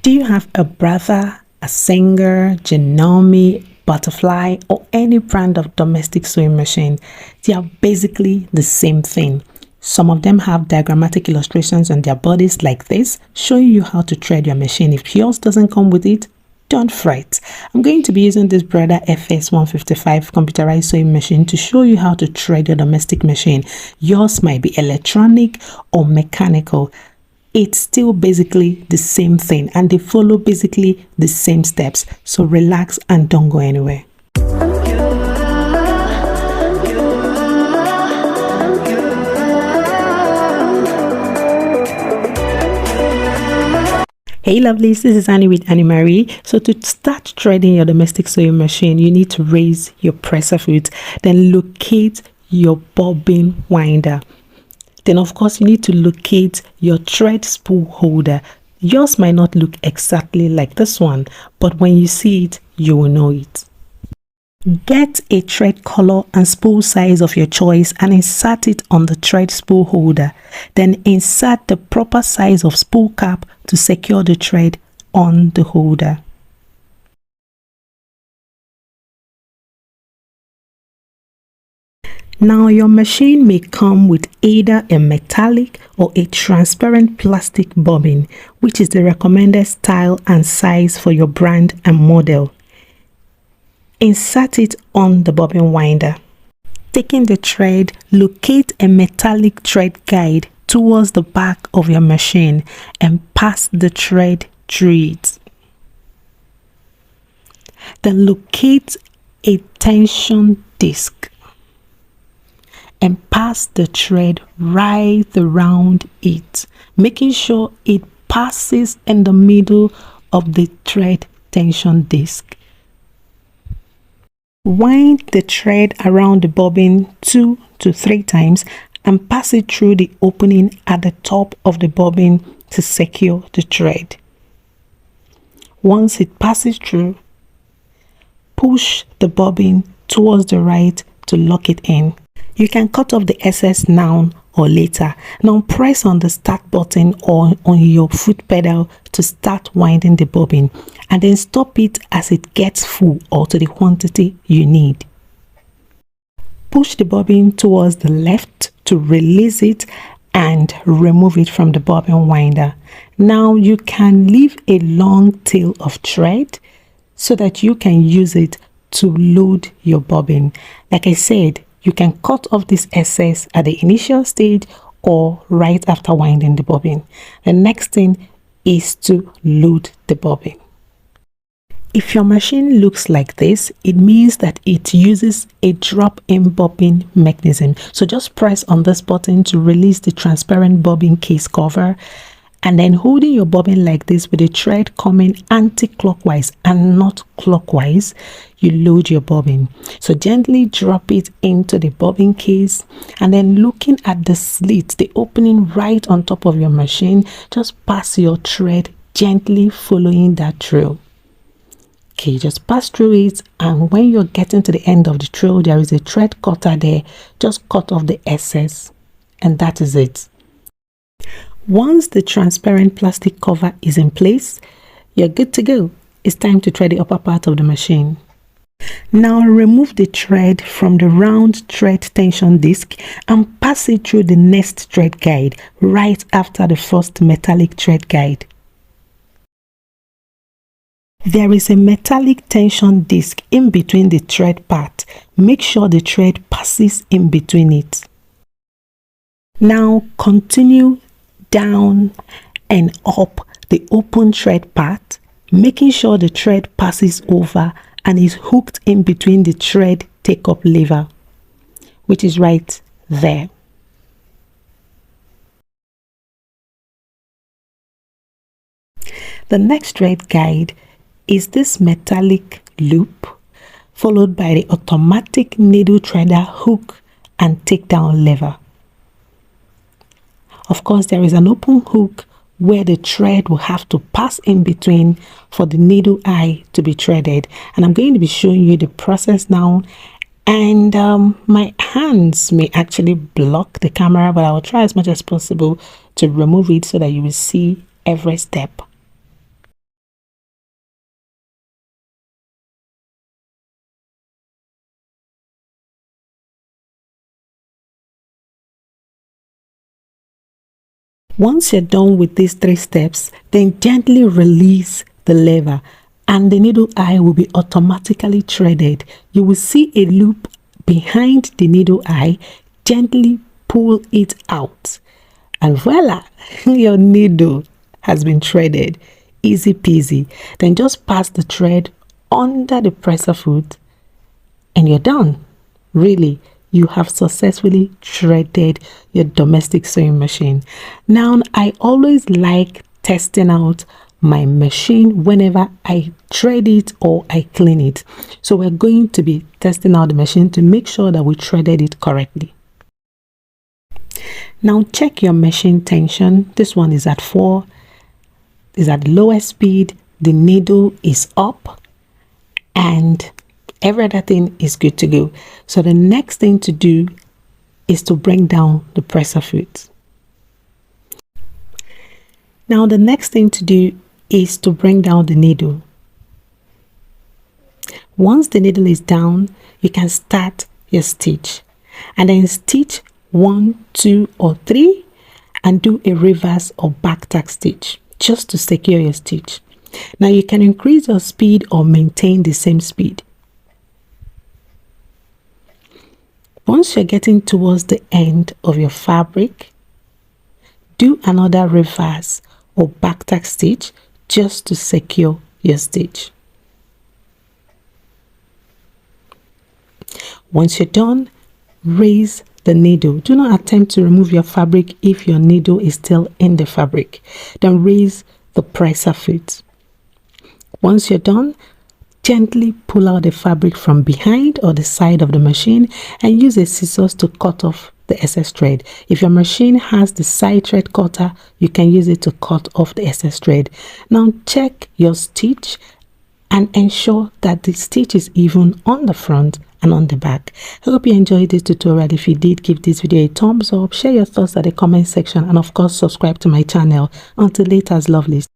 Do you have a brother, a singer, Janome, Butterfly, or any brand of domestic sewing machine? They are basically the same thing. Some of them have diagrammatic illustrations on their bodies like this, showing you how to thread your machine. If yours doesn't come with it, don't fret. I'm going to be using this Brother FS155 computerized sewing machine to show you how to thread your domestic machine. Yours might be electronic or mechanical. It's still basically the same thing and they follow basically the same steps. So relax and don't go anywhere. Hey lovelies, this is Annie with Annie Marie. So to start threading your domestic sewing machine, you need to raise your presser foot, then locate your bobbin winder. Then of course you need to locate your thread spool holder. Yours might not look exactly like this one, but when you see it, you will know it. Get a thread color and spool size of your choice and insert it on the thread spool holder. Then insert the proper size of spool cap to secure the thread on the holder. Now your machine may come with either a metallic or a transparent plastic bobbin, which is the recommended style and size for your brand and model. Insert it on the bobbin winder. Taking the thread, locate a metallic thread guide towards the back of your machine and pass the thread through it. Then locate a tension disc and pass the thread right around it, making sure it passes in the middle of the thread tension disc. Wind the thread around the bobbin 2 to 3 times and pass it through the opening at the top of the bobbin to secure the thread. Once it passes through, push the bobbin towards the right to lock it in. You can cut off the excess now or later. Now press on the start button or on your foot pedal to start winding the bobbin, and then stop it as it gets full or to the quantity you need. Push the bobbin towards the left to release it and remove it from the bobbin winder. Now you can leave a long tail of thread so that you can use it to load your bobbin. Like I said, you can cut off this excess at the initial stage or right after winding the bobbin. The next thing is to load the bobbin. If your machine looks like this, it means that it uses a drop-in bobbin mechanism. So just press on this button to release the transparent bobbin case cover, and then holding your bobbin like this with the thread coming anti-clockwise and not clockwise, you load your bobbin. So gently drop it into the bobbin case, and then looking at the slit, the opening right on top of your machine, just pass your thread gently following that trail. Okay, just pass through it, and when you're getting to the end of the trail, there is a thread cutter there. Just cut off the excess, and that is it. Once the transparent plastic cover is in place, you're good to go. It's time to thread the upper part of the machine. Now remove the thread from the round thread tension disc and pass it through the next thread guide right after the first metallic thread guide. There is a metallic tension disc in between the thread part. Make sure the thread passes in between it. Now continue down and up the open thread part, making sure the thread passes over and is hooked in between the thread take-up lever, which is right there. The next thread guide is this metallic loop, followed by the automatic needle threader hook and takedown lever. Of course, there is an open hook where the thread will have to pass in between for the needle eye to be threaded, and I'm going to be showing you the process now. And my hands may actually block the camera, but I will try as much as possible to remove it so that you will see every step. Once you're done with these 3 steps, then gently release the lever and the needle eye will be automatically threaded. You will see a loop behind the needle eye. Gently pull it out and voila, your needle has been threaded. Easy peasy. Then just pass the thread under the presser foot and you're done. Really, you have successfully threaded your domestic sewing machine. Now, I always like testing out my machine whenever I thread it or I clean it. So we're going to be testing out the machine to make sure that we threaded it correctly. Now check your machine tension. This one is at 4, is at the lowest speed, the needle is up, and every other thing is good to go. So the next thing to do is to bring down the presser foot. Now the next thing to do is to bring down the needle. Once the needle is down, you can start your stitch and then stitch 1, 2 or 3 and do a reverse or back tack stitch just to secure your stitch. Now you can increase your speed or maintain the same speed. Once you're getting towards the end of your fabric, do another reverse or back tack stitch just to secure your stitch. Once you're done, raise the needle. Do not attempt to remove your fabric if your needle is still in the fabric. Then raise the presser foot. Once you're done, gently pull out the fabric from behind or the side of the machine and use a scissors to cut off the excess thread. If your machine has the side thread cutter, you can use it to cut off the excess thread. Now check your stitch and ensure that the stitch is even on the front and on the back. I hope you enjoyed this tutorial. If you did, give this video a thumbs up, share your thoughts at the comment section, and of course subscribe to my channel. Until later, lovelies.